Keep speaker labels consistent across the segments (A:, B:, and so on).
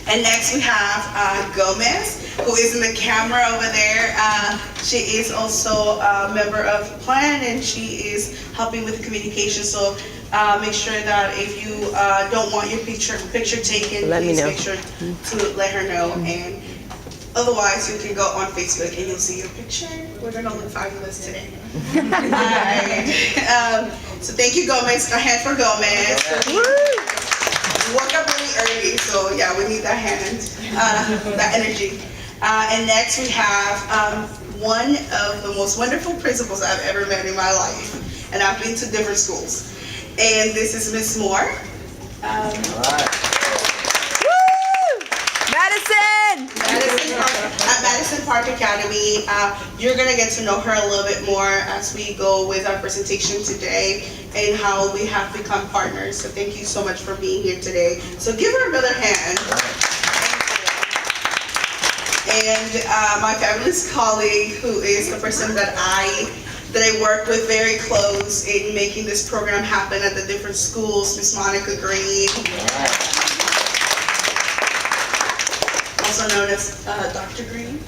A: And next we have Gomez, who is in the camera over there. She is also a member of Plan, and she is helping with the communication. So make sure that if you don't want your picture taken, please make sure to let her know. And otherwise, you can go on Facebook and you'll see your picture. We're gonna look fabulous today. Alright. So thank you, Gomez. A hand for Gomez. We woke up really early, so yeah, we need that hand, that energy. And next we have one of the most wonderful principals I've ever met in my life. And I've been to different schools. And this is Miss Moore. At Madison Park Academy. You're going to get to know her a little bit more as we go with our presentation today and how we have become partners. So thank you so much for being here today. So give her another hand. And my fabulous colleague, who is the person that I work with very close in making this program happen at the different schools, Miss Monica Green. Also known as Dr. Green.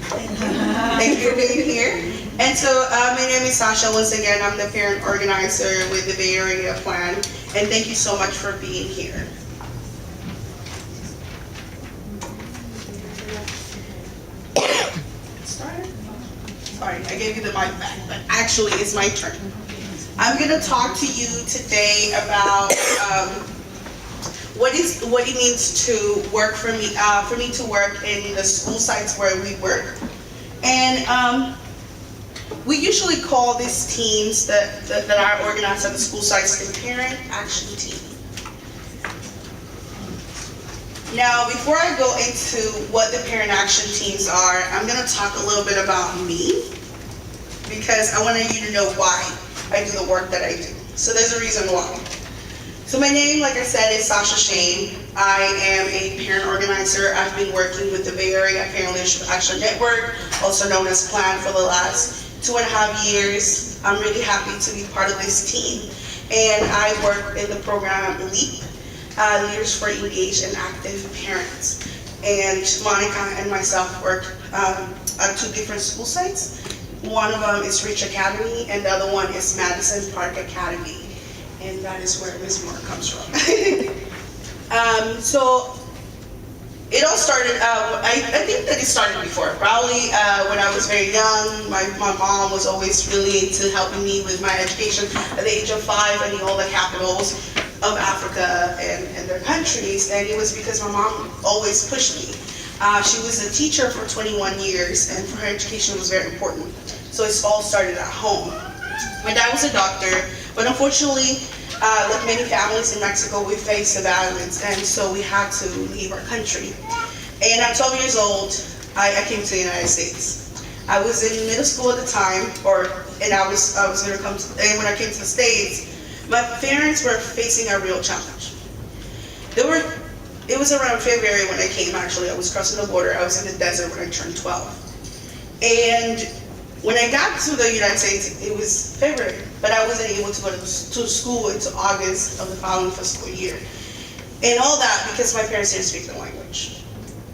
A: Thank you for being here. And so my name is Sasha. Once again, I'm the parent organizer with the Bay Area Plan. And thank you so much for being here. Sorry, I gave you the mic back, but actually it's my turn. I'm going to talk to you today about what it means to work for me to work in the school sites where we work. And we usually call these teams that are organized at the school sites the parent action team. Now, before I go into what the parent action teams are, I'm going to talk a little bit about me, because I want you to know why I do the work that I do. So there's a reason why. So my name, like I said, is Sasha Shane. I am a parent organizer. I've been working with the Bay Area Parent Leadership Action Network, also known as PLAN, for the last 2.5 years. I'm really happy to be part of this team. And I work in the program LEAP, Leaders for Engaged and Active Parents. And Monica and myself work at 2 different school sites. One of them is Rich Academy, and the other one is Madison Park Academy. And that is where Ms. Moore comes from. So it all started, I think that it started before. Probably when I was very young, my mom was always really into helping me with my education. At the age of 5, I knew all the capitals of Africa and their countries, and it was because my mom always pushed me. She was a teacher for 21 years, and for her education was very important. So it all started at home. My dad was a doctor, but unfortunately, like many families in Mexico, we faced violence, and so we had to leave our country. And at 12 years old, I came to the United States. I was in middle school at the time, and I was going to come. And when I came to the States, my parents were facing a real challenge. It was around February when I came. Actually, I was crossing the border. I was in the desert when I turned 12, and when I got to the United States, it was February, but I wasn't able to go to school until August of the following fiscal year. And all that because my parents didn't speak the language.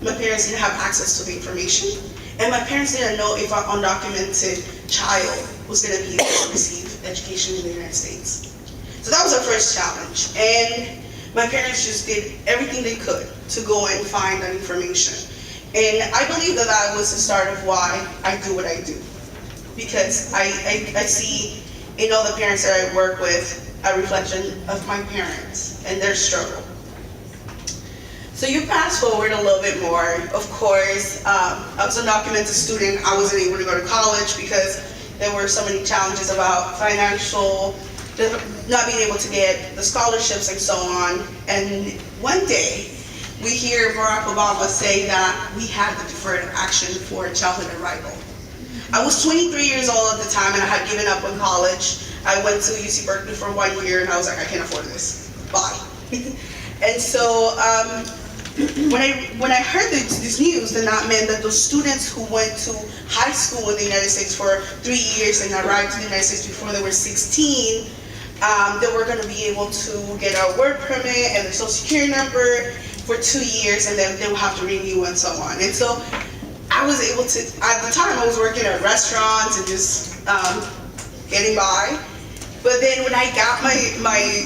A: My parents didn't have access to the information, and my parents didn't know if an undocumented child was going to be able to receive education in the United States. So that was our first challenge. And my parents just did everything they could to go and find that information. And I believe that that was the start of why I do what I do. Because I see in all the parents that I work with a reflection of my parents and their struggle. So you fast forward a little bit more. Of course, I was an undocumented student. I wasn't able to go to college because there were so many challenges about financial, not being able to get the scholarships and so on. And one day, we hear Barack Obama say that we had the deferred action for childhood arrival. I was 23 years old at the time, and I had given up on college. I went to UC Berkeley for 1 year, and I was like, I can't afford this. Bye. And so when I heard this news, then that meant that those students who went to high school in the United States for 3 years and arrived to the United States before they were 16, they were going to be able to get a work permit and a social security number for 2 years, and then they will have to renew and so on. And so I was able to, at the time I was working at restaurants and just getting by. But then when I got my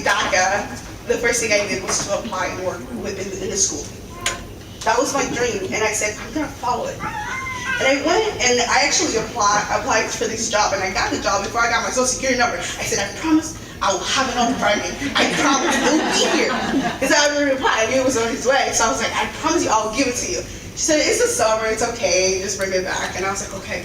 A: DACA, the first thing I did was to apply and work in the school. That was my dream, and I said, I'm gonna follow it. And I went and I actually applied for this job, and I got the job before I got my social security number. I said, I promise I will have it on Friday. I promise it will be here. Because I already replied, I knew it was on his way. So I was like, I promise you, I'll give it to you. She said, it's the summer, it's okay, just bring it back. And I was like, okay.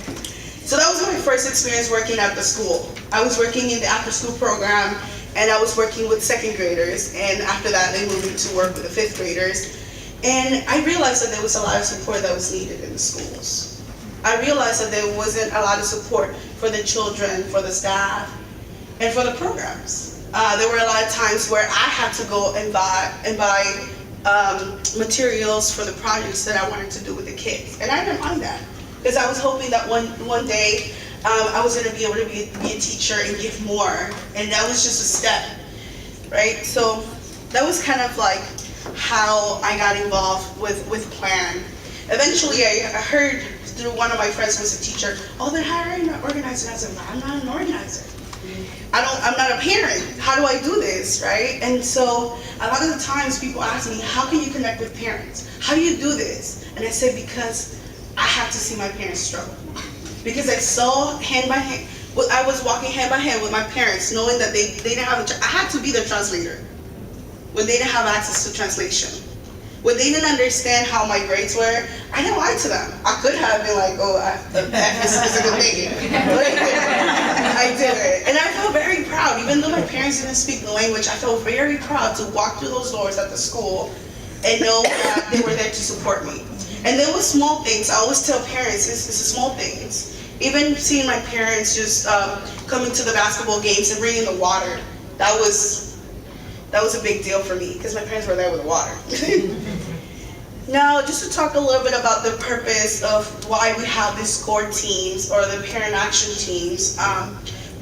A: So that was my first experience working at the school. I was working in the after school program, and I was working with second graders. And after that, they moved me to work with the fifth graders. And I realized that there was a lot of support that was needed in the schools. I realized that there wasn't a lot of support for the children, for the staff, and for the programs. There were a lot of times where I had to go and buy materials for the projects that I wanted to do with the kids. And I didn't mind that, because I was hoping that one day I was gonna be able to be a teacher and give more. And that was just a step, right? So that was kind of like how I got involved with Plan. Eventually I heard through one of my friends who was a teacher, oh, they're hiring an organizer. And I said, I'm not an organizer. I'm not a parent. How do I do this, right? And so a lot of the times people ask me, how can you connect with parents? How do you do this? And I say, because I have to see my parents struggle. Because I saw hand by hand, I was walking hand by hand with my parents, knowing that they didn't have I had to be their translator when they didn't have access to translation. When they didn't understand how my grades were, I didn't lie to them. I could have been like, oh, the F is a good thing. But I did it. And I felt very proud. Even though my parents didn't speak the language, I felt very proud to walk through those doors at the school and know that they were there to support me. And there were small things. I always tell parents, it's the small things. Even seeing my parents just coming to the basketball games and bringing the water, that was a big deal for me, because my parents were there with the water. Now, just to talk a little bit about the purpose of why we have these core teams or the parent action teams.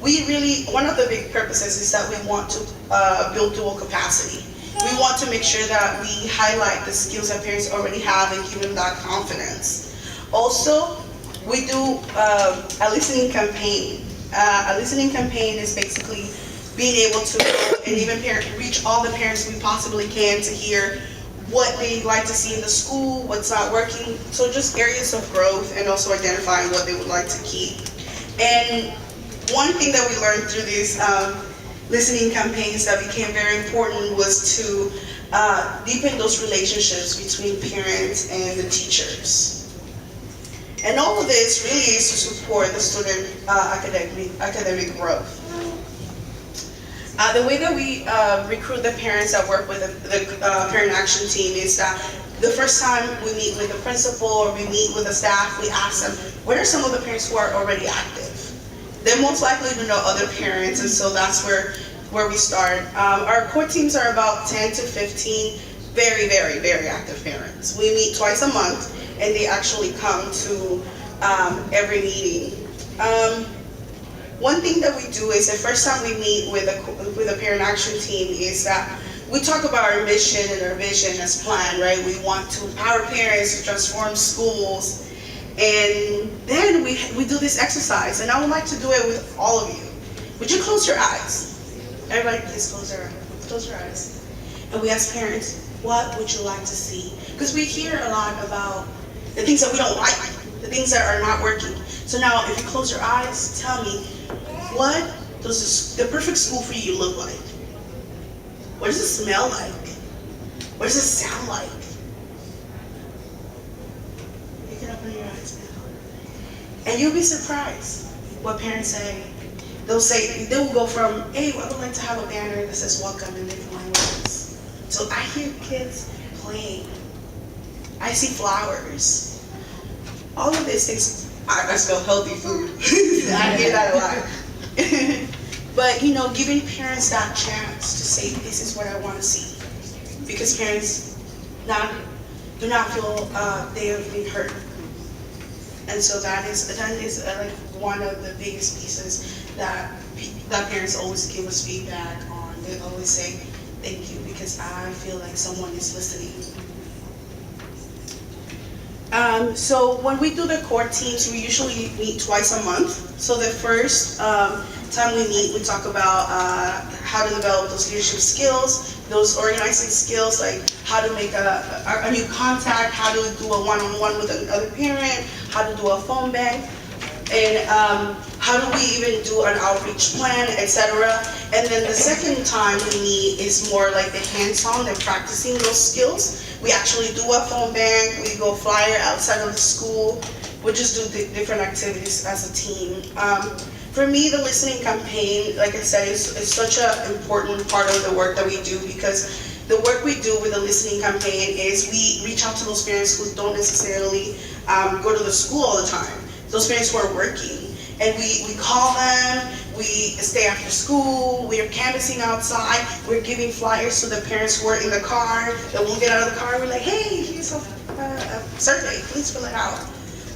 A: One of the big purposes is that we want to build dual capacity. We want to make sure that we highlight the skills that parents already have and give them that confidence. Also, we do a listening campaign. A listening campaign is basically being able to and even reach all the parents we possibly can to hear what they'd like to see in the school, what's not working. So just areas of growth, and also identifying what they would like to keep. And one thing that we learned through these listening campaigns that became very important was to deepen those relationships between parents and the teachers. And all of this really is to support the student academic growth. The way that we recruit the parents that work with the parent action team is that the first time we meet with the principal or we meet with the staff, we ask them, what are some of the parents who are already active? They're most likely to know other parents, and so that's where we start. Our core teams are about 10 to 15 very, very, very active parents. We meet twice a month, and they actually come to every meeting. One thing that we do is the first time we meet with a parent action team is that we talk about our mission and our vision as planned, right? We want to empower parents to transform schools. And then we do this exercise, and I would like to do it with all of you. Would you close your eyes? Everybody please close your eyes. And we ask parents, what would you like to see? Because we hear a lot about the things that we don't like, the things that are not working. So now if you close your eyes, tell me, what does the perfect school for you look like? What does it smell like? What does it sound like? You can open your eyes now. And you'll be surprised what parents say. They will go from, hey, I would like to have a banner that says welcome in different languages. So I hear kids playing. I see flowers. All of these things, I smell healthy food. I hear that a lot. But giving parents that chance to say, this is what I want to see. Because parents do not feel they have been heard. And so that is like one of the biggest pieces that parents always give us feedback on. They always say, thank you, because I feel like someone is listening. So when we do the core teams, we usually meet twice a month. So the first time we meet, we talk about how to develop those leadership skills, those organizing skills, like how to make a new contact, how to do a one-on-one with another parent, how to do a phone bank, and how do we even do an outreach plan, etc. And then the second time we meet is more like the hands-on, the practicing those skills. We actually do a phone bank, we go flyer outside of the school, we just do different activities as a team. For me, the listening campaign, like I said, is such an important part of the work that we do, because the work we do with the listening campaign is we reach out to those parents who don't necessarily go to the school all the time, those parents who are working. And we call them, we stay after school, we are canvassing outside, we're giving flyers to the parents who are in the car, that won't get out of the car, we're like, hey, here's a survey, please fill it out.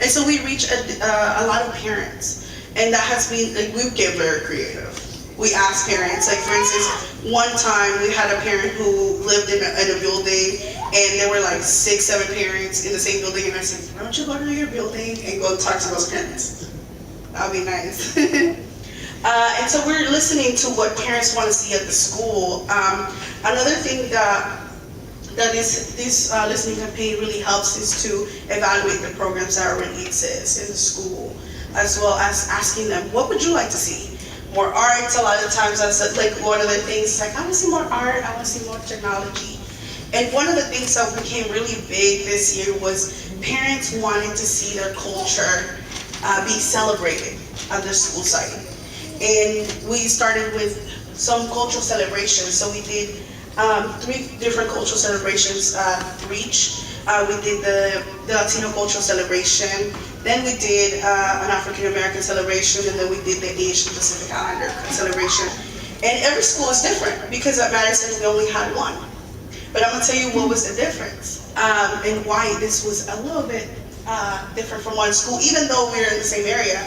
A: And so we reach a lot of parents, and that has been, like, we get very creative. We ask parents, like for instance, one time we had a parent who lived in a building, and there were like 6-7 parents in the same building, and I said, why don't you go to your building and go talk to those parents? That would be nice. And so we're listening to what parents want to see at the school. Another thing that this listening campaign really helps is to evaluate the programs that already exist in the school, as well as asking them, what would you like to see? More art. A lot of times that's like one of the things, like, I want to see more art, I want to see more technology. And one of the things that became really big this year was parents wanting to see their culture be celebrated on the school site. And we started with some cultural celebrations. So we did 3 different cultural celebrations reach. We did the Latino cultural celebration, then we did an African American celebration, and then we did the Asian Pacific Islander celebration. And every school is different, because at Madison we only had one. But I'm gonna tell you what was the difference, and why this was a little bit different from one school, even though we were in the same area.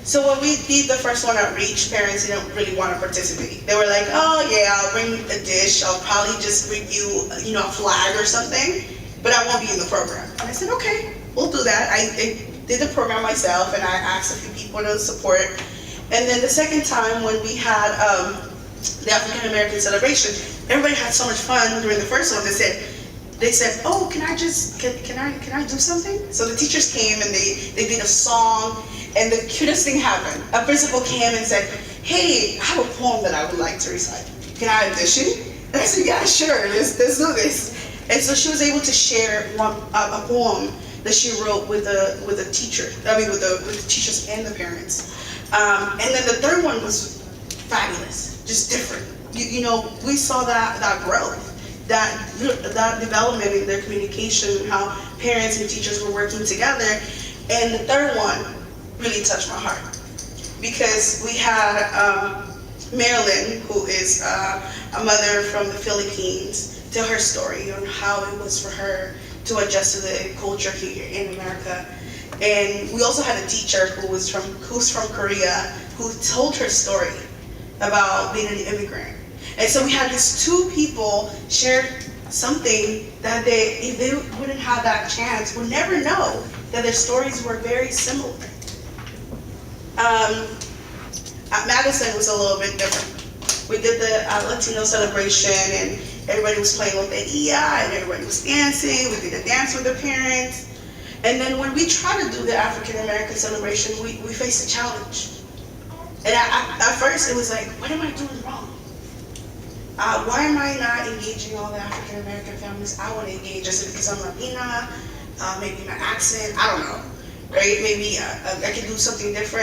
A: So when we did the first one at Reach, parents didn't really want to participate. They were like, oh yeah, I'll bring a dish, I'll probably just bring you, a flag or something, but I won't be in the program. And I said, okay, we'll do that. I did the program myself, and I asked a few people to support. And then the second time when we had the African American celebration, everybody had so much fun during the first one. They said, oh, can I do something? So the teachers came and they did a song, and the cutest thing happened. A principal came and said, hey, I have a poem that I would like to recite. Can I audition? And I said, yeah, sure, let's do this. And so she was able to share a poem that she wrote with the teachers and the parents. And then the third one was fabulous, just different. We saw that growth, that development in their communication, how parents and teachers were working together. And the third one really touched my heart, because we had Marilyn, who is a mother from the Philippines, tell her story on how it was for her to adjust to the culture here in America. And we also had a teacher who's from Korea, who told her story about being an immigrant. And so we had these 2 people share something that if they wouldn't have that chance, would never know that their stories were very similar. At Madison, it was a little bit different. We did the Latino celebration, and everybody was playing with the Iya, and everybody was dancing. We did a dance with the parents. And then when we tried to do the African American celebration, we faced a challenge. And at first it was like, what am I doing wrong? Why am I not engaging all the African American families I want to engage? Is it because I'm Latina? Maybe my accent? I don't know. Right? Maybe I can do something different.